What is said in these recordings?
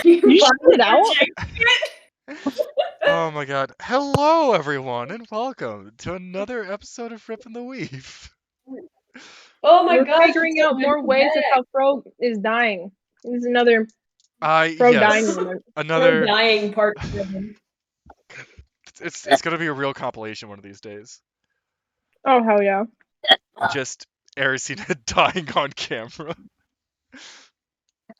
You shut it out? Oh my god. Hello, everyone, and welcome to another episode of Rip and the Weave. Oh my We're gosh, figuring out more ways of how Fro is dying. This is another Fro dying Yes, moment. another. dying part 7. It's gonna be a real compilation one of these days. Oh, hell yeah. Just Ersina dying on camera.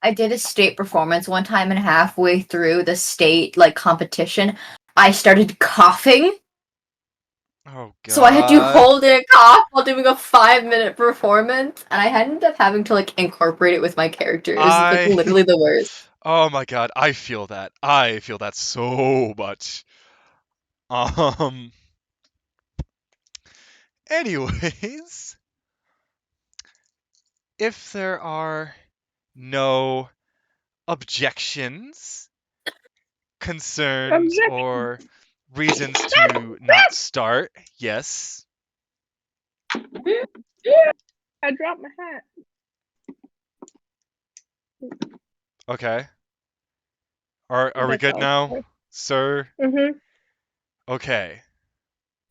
I did a state performance one time, and halfway through the state competition, I started coughing. Oh god. So I had to hold in a cough while doing a 5-minute performance, and I ended up having to incorporate it with my character. It was literally the worst. Oh my god, I feel that. I feel that so much. Anyways, if there are no objections, concerns, or reasons to not start, yes. I dropped my hat. Okay. Are we good now, sir? Mm-hmm. Okay.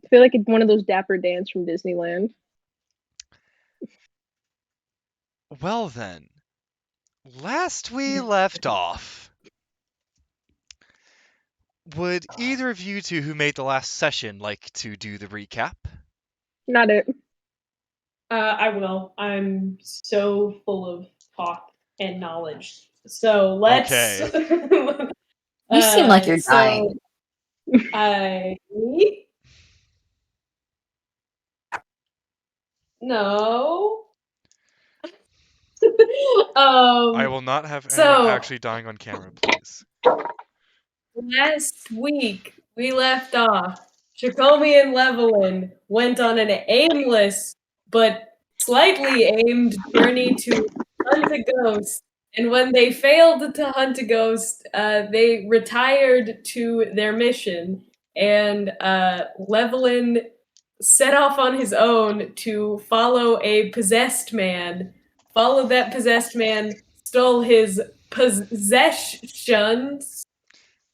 I feel like it's one of those Dapper Dans from Disneyland. Well then, last we left off, would either of you two who made the last session like to do the recap? Not it. I will. I'm so full of talk and knowledge. So let's. Okay. You seem like you're dying. No. I will not have anyone actually dying on camera, please. Last week, we left off. Xacome and Levilan went on an aimless but slightly aimed journey to hunt a ghost. And when they failed to hunt a ghost, they retired to their mission. And Levilan set off on his own to follow a possessed man, followed that possessed man, stole his possessions.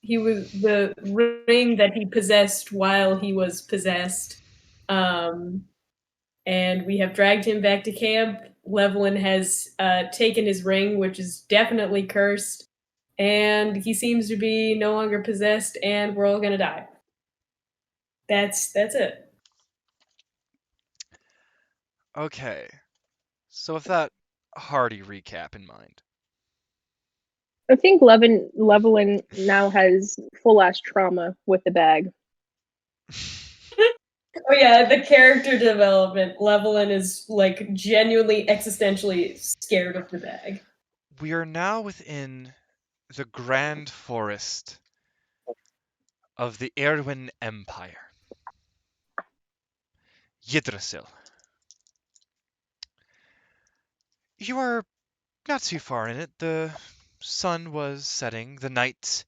He was the ring that he possessed while he was possessed. And we have dragged him back to camp. Levilan has taken his ring, which is definitely cursed, and he seems to be no longer possessed, and we're all gonna die. That's it. Okay. So with that hearty recap in mind. I think Levilan now has full-ass trauma with the bag. Oh yeah, the character development. Levilan is genuinely existentially scared of the bag. We are now within the Grand Forest of the Erwin Empire. Yggdrasil. You are not too far in it. The sun was setting, the night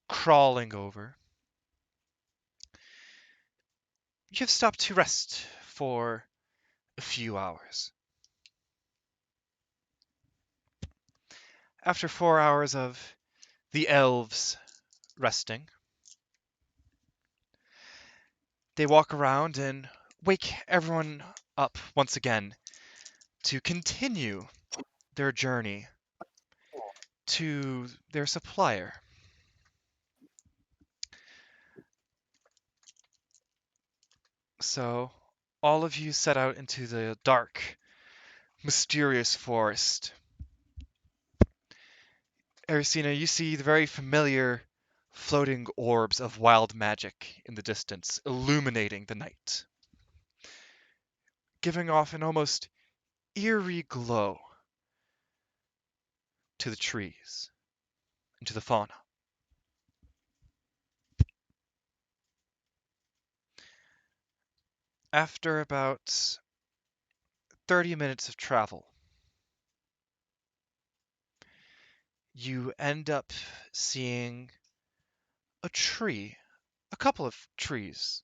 crawling over. You have stopped to rest for a few hours. After 4 hours of the elves resting, they walk around and wake everyone up once again to continue their journey to their supplier. So, all of you set out into the dark, mysterious forest. Ersina, you see the very familiar floating orbs of wild magic in the distance, illuminating the night, giving off an almost eerie glow to the trees and to the fauna. After about 30 minutes of travel, you end up seeing a tree, a couple of trees,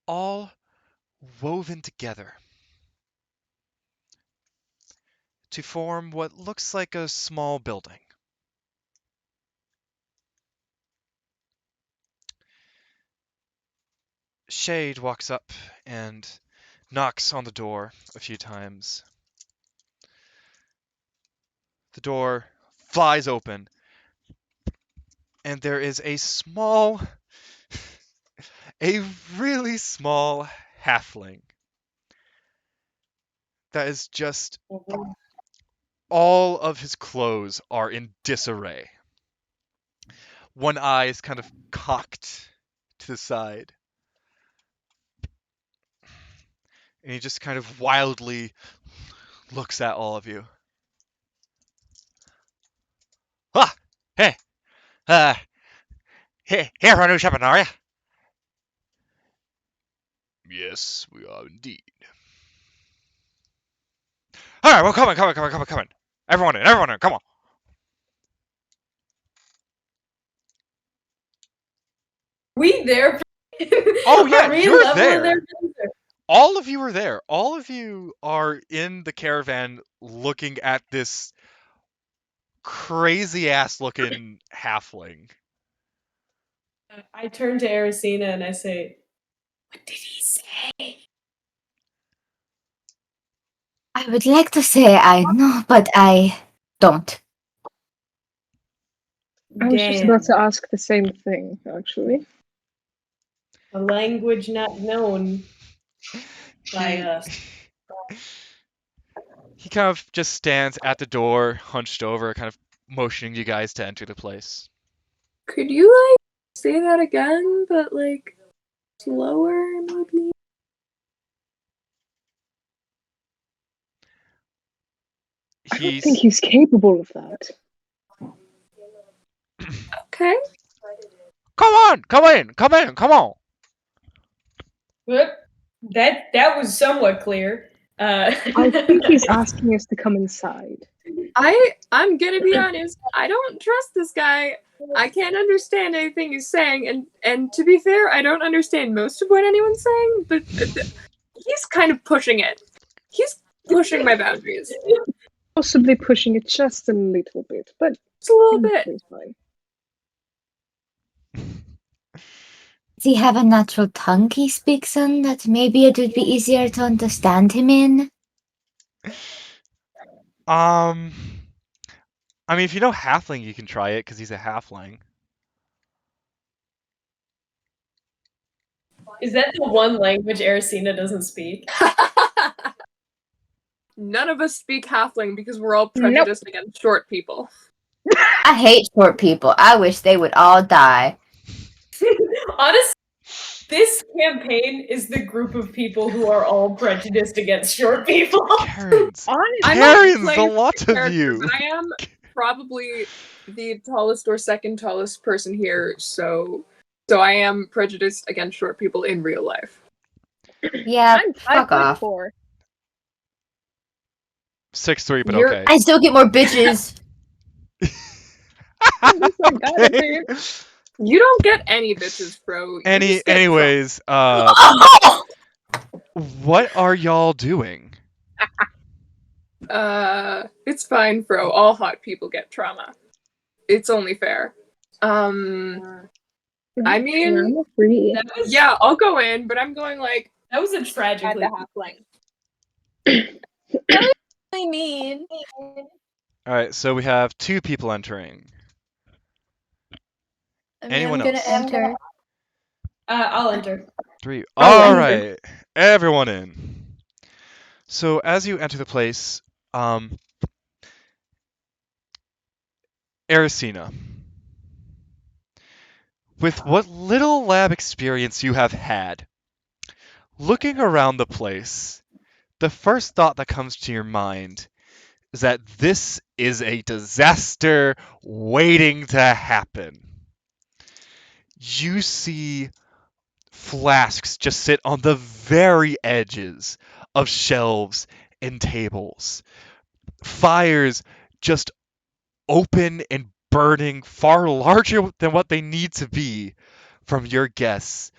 all woven together to form what looks like a small building. Shade walks up and knocks on the door a few times. The door flies open, and there is a really small halfling that is just all of his clothes are in disarray. One eye is kind of cocked to the side. And he just kind of wildly looks at all of you. Ah! Hey! Here for a new shipment, are you? Yes, we are indeed. Alright, well, come on. Everyone in, come on. We there? Oh, yeah, Are me and you're Level there. for- All of you are there. All of you are in the caravan looking at this crazy-ass looking halfling. I turn to Ersina and I say, "What did he say?" I would like to say I know, but I don't. I was just about to ask the same thing, actually. A language not known by us. He kind of just stands at the door, hunched over, kind of motioning you guys to enter the place. Could you, say that again, but, slower, maybe? I don't think he's capable of that. Okay. Come on! Come in! Come on! But that was somewhat clear. I think he's asking us to come inside. I'm gonna be honest, I don't trust this guy. I can't understand anything he's saying, and to be fair, I don't understand most of what anyone's saying, but he's kind of pushing it. He's pushing my boundaries. Possibly pushing it just a little bit, but Just a little bit. it's fine. Does he have a natural tongue he speaks in that maybe it would be easier to understand him in? I mean, if you know halfling, you can try it, because he's a halfling. Is that the one language Ersina doesn't speak? None of us speak halfling because we're all prejudiced against short people. I hate short people. I wish they would all die. Honestly, this campaign is the group of people who are all prejudiced against short people. Karen's. I'm Karen's not a playing lot of character, you. but I am probably the tallest or second tallest person here, so I am prejudiced against short people in real life. Yeah, I'm fuck off. 5'4". 6'3", but You're- okay. I still get more bitches. Okay. You don't get any bitches, bro. You just get Anyways, what are y'all doing? it's fine, bro. All hot people get trauma. It's only fair. I mean, yeah, I'll go in, but I'm going That was a tragically halfling. I mean, Alright, so we have 2 people entering. Anyone I'm else? gonna enter. I'll enter. 3. I'll Alright, everyone in. So as you enter the place, Ersina, with what little lab experience you have had, looking around the place, the first thought that comes to your mind is that this is a disaster waiting to happen. You see flasks just sit on the very edges of shelves and tables. Fires just open and burning far larger than what they need to be from your guess,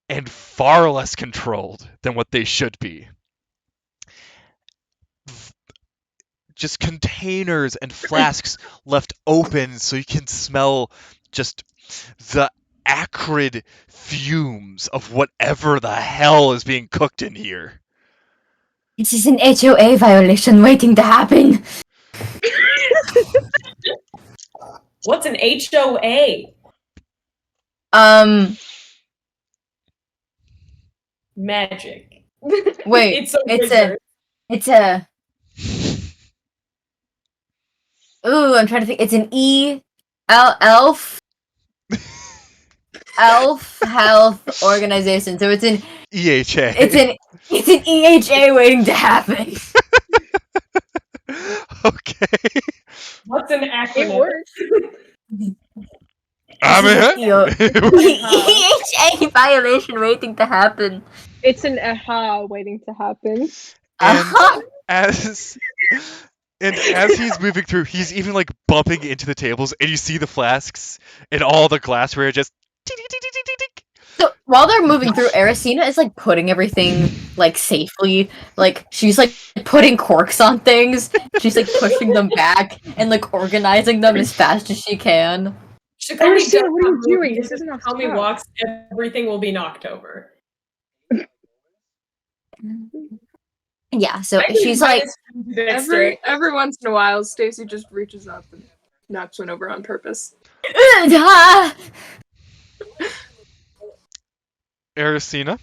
and far less controlled than what they should be. Just containers and flasks left open so you can smell just the acrid fumes of whatever the hell is being cooked in here. This is an HOA violation waiting to happen. What's an HOA? Magic. Wait, it's a. Ooh, I'm trying to think. It's an elf health organization. So it's an EHA. It's an EHA waiting to happen. Okay. What's an It acronym? works. I'm in. EHA violation waiting to happen. It's an aha waiting to happen. And as he's moving through, he's even like bumping into the tables, and you see the flasks and all the glassware just. So while they're moving through, Ersina is like putting everything like safely. Like she's like putting corks on things. She's like pushing them back and like organizing them as fast as she can. Shikami Ersina, what are you doing? This isn't how it's Shikami done. walks, everything will be knocked over. Yeah, so I think she's like, Every once in a while, Stacy just reaches up and knocks one over on purpose. Ersina,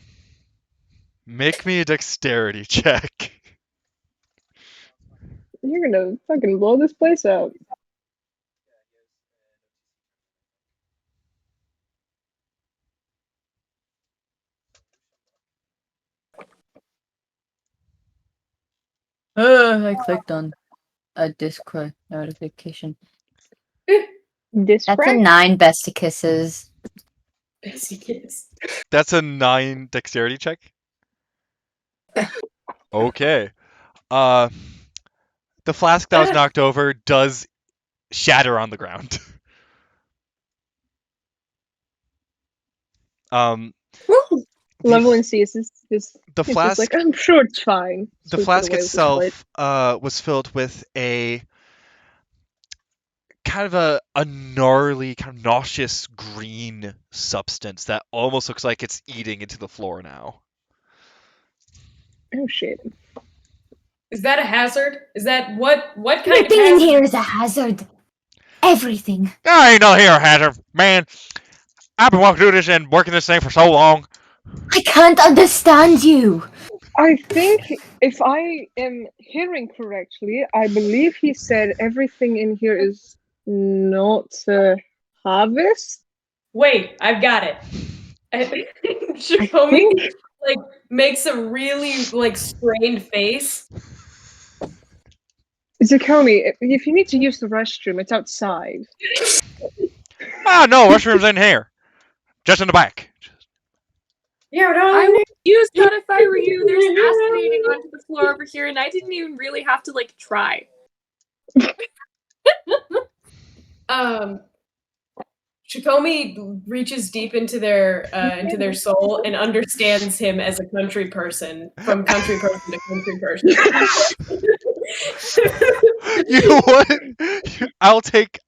make me a dexterity check. You're gonna fucking blow this place up. I clicked on a Discord notification. This That's a 9 best to kisses. Bessie kiss. That's a 9 dexterity check. Okay. The flask that was knocked over does shatter on the ground. Levilan sees this. The He's flask. just like, I'm sure it's fine. The Sweeps it flask away with his plate. itself was filled with a kind of a gnarly, kind of nauseous green substance that almost looks like it's eating into the floor now. Oh shit. Is that a hazard? Is that what kind of Everything in hazard? here is a hazard. Everything. I ain't no hero hazard, man. I've been walking through this and working this thing for so long. I can't understand you. I think if I am hearing correctly, I believe he said everything in here is not harvest. Wait, I've got it. Shikomi like makes a really like strained face. Xacome, if you need to use the restroom, it's outside. Ah, no, restrooms in here. Just in the back. Yeah, I no. would use that if I were you. There's acid eating onto the floor over here, and I didn't even really have to like try. Shikomi reaches deep into their soul and understands him as a country person, from country person to country person. You know what? I'll take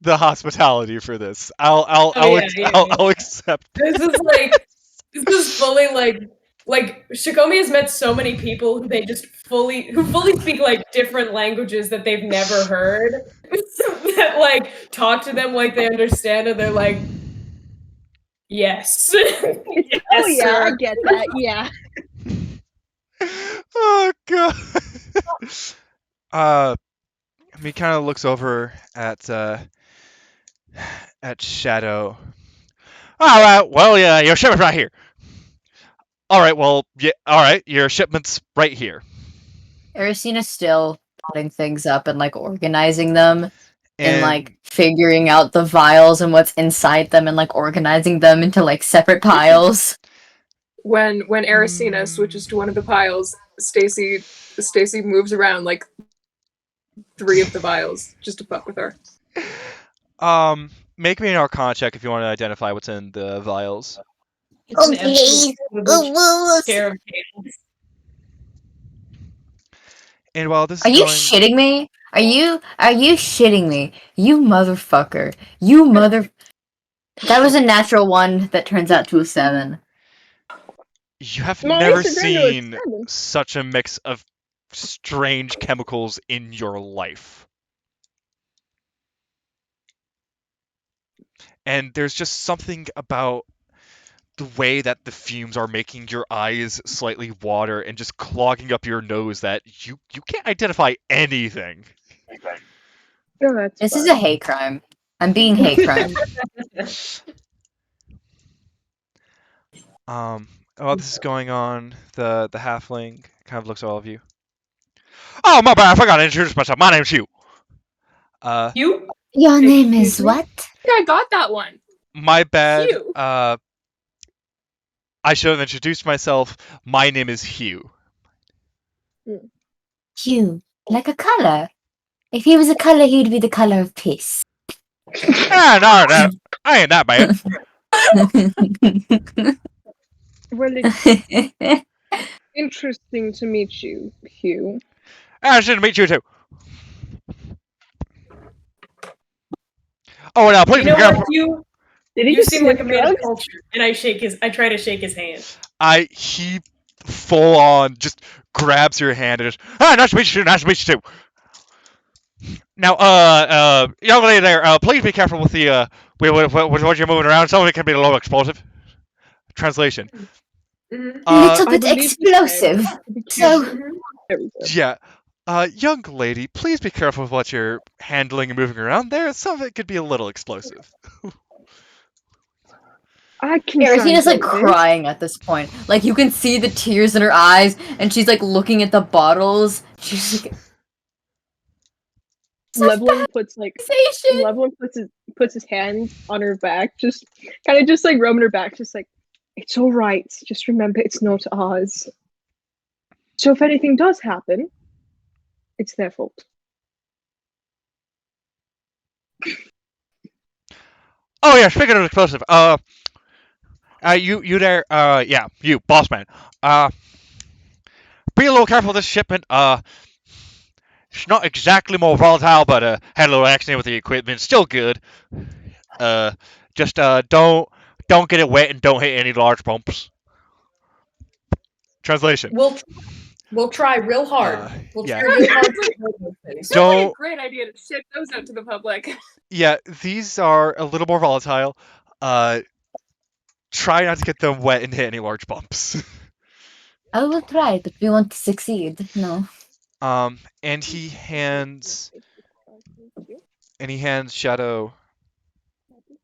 the hospitality for this. I'll accept. This is fully like Shikomi has met so many people who fully speak like different languages that they've never heard. That like talk to them like they understand, and they're like, yes. Yes, Oh yeah, sir. I get that. Yeah. Oh god. He kind of looks over at Shadow. All right. Well, yeah, your shipment's right here. All right. Well, yeah. All right. Your shipment's right here. Ersina's still putting things up and like organizing them and And like figuring out the vials and what's inside them and like organizing them into like separate piles. When Ersina switches to one of the piles, Stacy moves around like 3 of the vials just to fuck with her. make me an Arcana check if you want to identify what's in the vials. It's an absolute scare of chaos. And while this Are is you going, shitting me? Are you shitting me? You motherfucker. You mother That was a natural one that turns out to a 7. You have No, never it's a granular seen 7. such a mix of strange chemicals in your life. And there's just something about the way that the fumes are making your eyes slightly water and just clogging up your nose that you can't identify anything. Oh, that's This is fun. a hate crime. I'm being hate crime. While this is going on, the halfling kind of looks at all of you. Oh, my bad, I forgot to introduce myself. My name's Hugh. You? Your name Excuse is me? what? I got that one. My bad. Hugh. I should have introduced myself. My name is Hugh. Hugh. Like a color. If he was a color, he'd be the color of piss. No, I ain't that bad. Well, it's interesting to meet you, Hugh. I should meet you too. Oh, now please You be know careful. what? You Did he you just seem like a sniff man of drugs? culture, and I try to shake his hand. He full on just grabs your hand and just, nice to meet you too, nice to meet you too. Now, young lady there, please be careful with the, with what you're moving around. Some of it can be a little explosive. Translation. Mhm. Little I bit believe he explosive. said to be So, careful. There we go. Yeah. Young lady, please be careful with what you're handling and moving around there. Some of it could be a little explosive. I can Ersina's like translate this. crying at this point. Like you can see the tears in her eyes, and she's like looking at the bottles. She's like, Levelin puts his hand on her back, just kind of just like rubbing her back, just like, it's all right. Just remember, it's not ours. So if anything does happen, it's their fault. Oh yeah, speaking of explosive, you there, yeah, you, boss man. Be a little careful with this shipment. It's not exactly more volatile, but had a little accident with the equipment. Still good. Just don't get it wet and don't hit any large bumps. Translation. We'll try real hard. We'll yeah. try real hard to avoid those things. Sounds like a Don't. great idea to ship those out to the public. Yeah, these are a little more volatile. Try not to get them wet and hit any large bumps. I will try, but we want to succeed. No. And he hands Shadow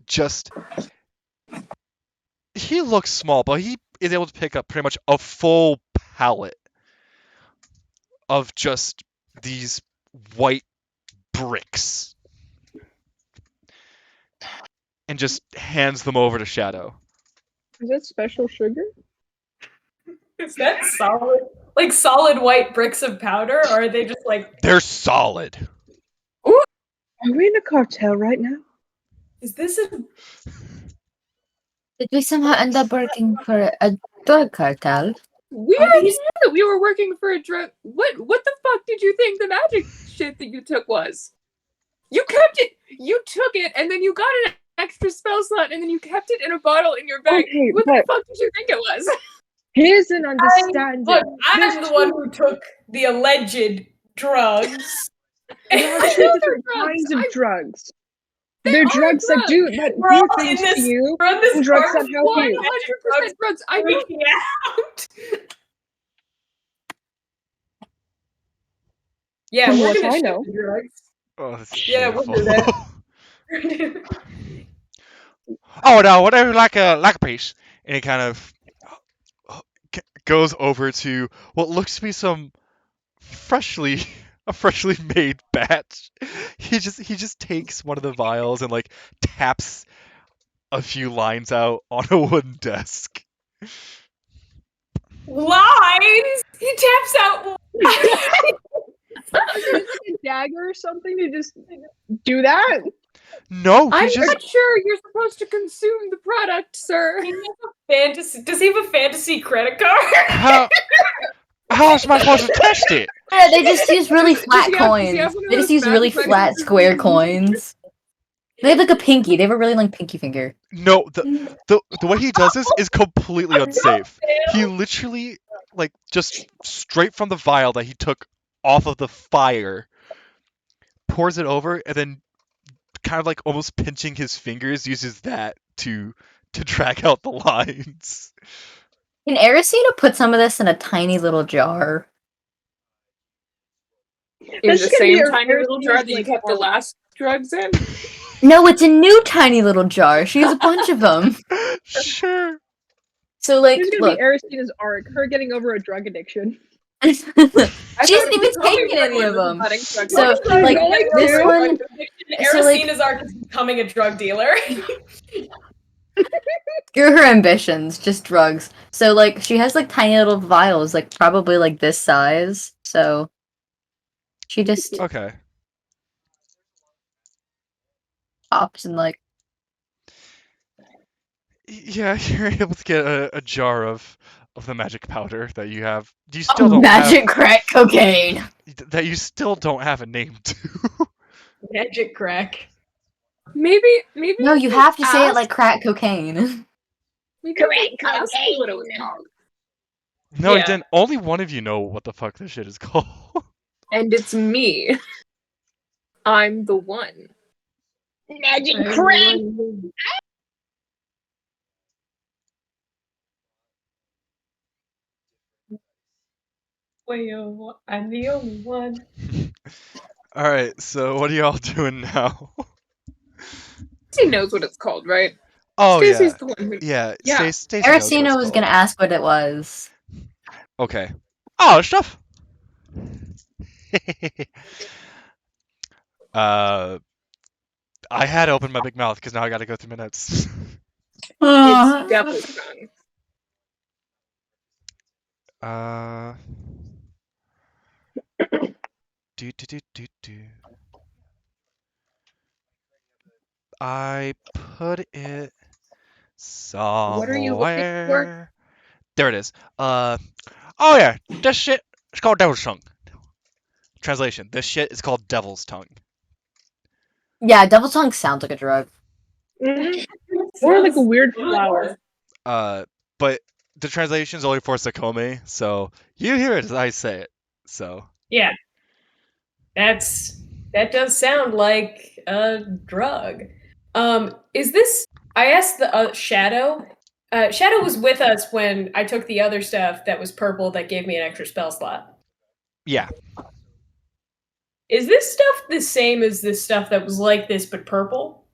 just. He looks small, but he is able to pick up pretty much a full pallet of just these white bricks. And just hands them over to Shadow. Is that special sugar? Is that solid? Like solid white bricks of powder, or are they just like? They're solid. Are we in a cartel right now? Is this a? Did we somehow end up working for a drug cartel? We already knew that we were working for a drug. What the fuck did you think the magic shit that you took was? You kept it. You took it, and then you got an extra spell slot, and then you kept it in a bottle in your bag. Okay, What the but fuck did you think it was? here's an understanding. Look, I'm There's the one who took the alleged drugs. There are two different kinds of drugs. They're are drugs that do We're all in things this. to you, We're on this and drugs cart that help you. 100% drugs. I don't. freaking out. Yeah, From we're what gonna I ship know. the drugs. Oh, that's Yeah, we'll do shameful. that. Oh no, whatever, like a piece. And he kind of goes over to what looks to be a freshly made batch. He just takes one of the vials and like taps a few lines out on a wooden desk. Lines. He taps out. A dagger or something to just do that? No, I'm he just not sure you're supposed to consume the product, sir. Fantasy. Does he have a fantasy credit card? how am I supposed to test it? They just use really flat does he coins. have one of They just those use really bags like- flat square coins. They have like a pinky. They have a really long pinky finger. No, the way he does this is completely unsafe. He literally, like, just straight from the vial that he took off of the fire, pours it over, and then kind of like almost pinching his fingers, uses that to drag out the lines. Can Ersina put some of this in a tiny little jar? In That's the gonna be same a tiny little jar that you like, kept the last drugs in? No, it's a new tiny little jar. She has a bunch of them. Sure. So, like, Here's gonna look. be Eristina's arc, her getting over a drug addiction. She hasn't even taken any of them. So, like, this one. So, like, Ersina's arc is becoming a drug dealer. screw her ambitions, just drugs. So, like, she has, like, tiny little vials, like, probably, like, this size. So, she just Okay. pops and, like, Yeah, you're able to get a jar of the magic powder that you have. You still don't magic have, crack cocaine. that you still don't have a name to. Magic crack. Maybe. No, you have to say it ask- like crack cocaine. Maybe I could ask her what it was called. No, Yeah. then only one of you know what the fuck this shit is called. And it's me. I'm the one. Magic crack! Well, I'm the only one. All right, so what are y'all doing now? She knows what it's called, right? Oh Stacy's yeah, the one who. yeah. Yeah. Stacy knows what Ersina it's was gonna called. ask what it was. Okay. Oh, stuff. I had to open my big mouth because now I got to go through my notes. It's Devil's Tongue. Do do do do do. I put it What are you looking for? somewhere. There it is. Oh yeah, this shit is called Devil's Tongue. Translation: this shit is called Devil's Tongue. Yeah, double tongue sounds like a drug. Mhm. Or like a weird flower. But the translation is only for Xacome, so you hear it as I say it. So Yeah. That does sound like a drug. Is this? I asked the Shadow. Shadow was with us when I took the other stuff that was purple that gave me an extra spell slot. yeah, Is this stuff the same as this stuff that was like this but purple?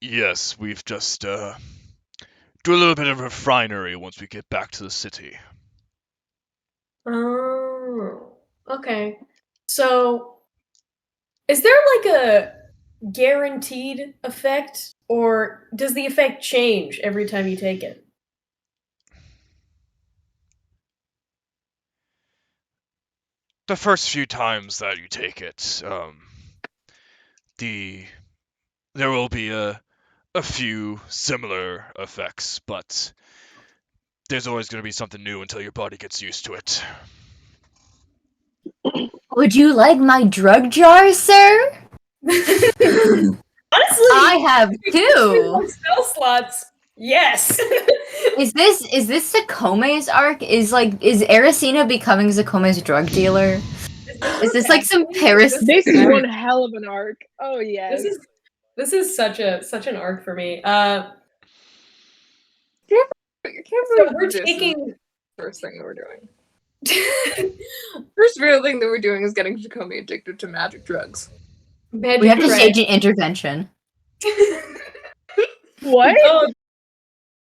yes, we've just do a little bit of refinery once we get back to the city. Oh, okay. So, is there like a guaranteed effect, or does the effect change every time you take it? The first few times that you take it, there will be a few similar effects, but there's always going to be something new until your body gets used to it. Would you like my drug jar, sir? Honestly, I have two. spell slots. Yes. Is this Xacome's arc? Is Ersina becoming Xacome's drug dealer? Is this like some Paris? This is one hell of an arc. Oh yes. This is such an arc for me. I can't So believe we're this is taking. the first thing that we're doing. First real thing that we're doing is getting Xacome addicted to magic drugs. Magic We have to crack. stage an intervention. What? Oh,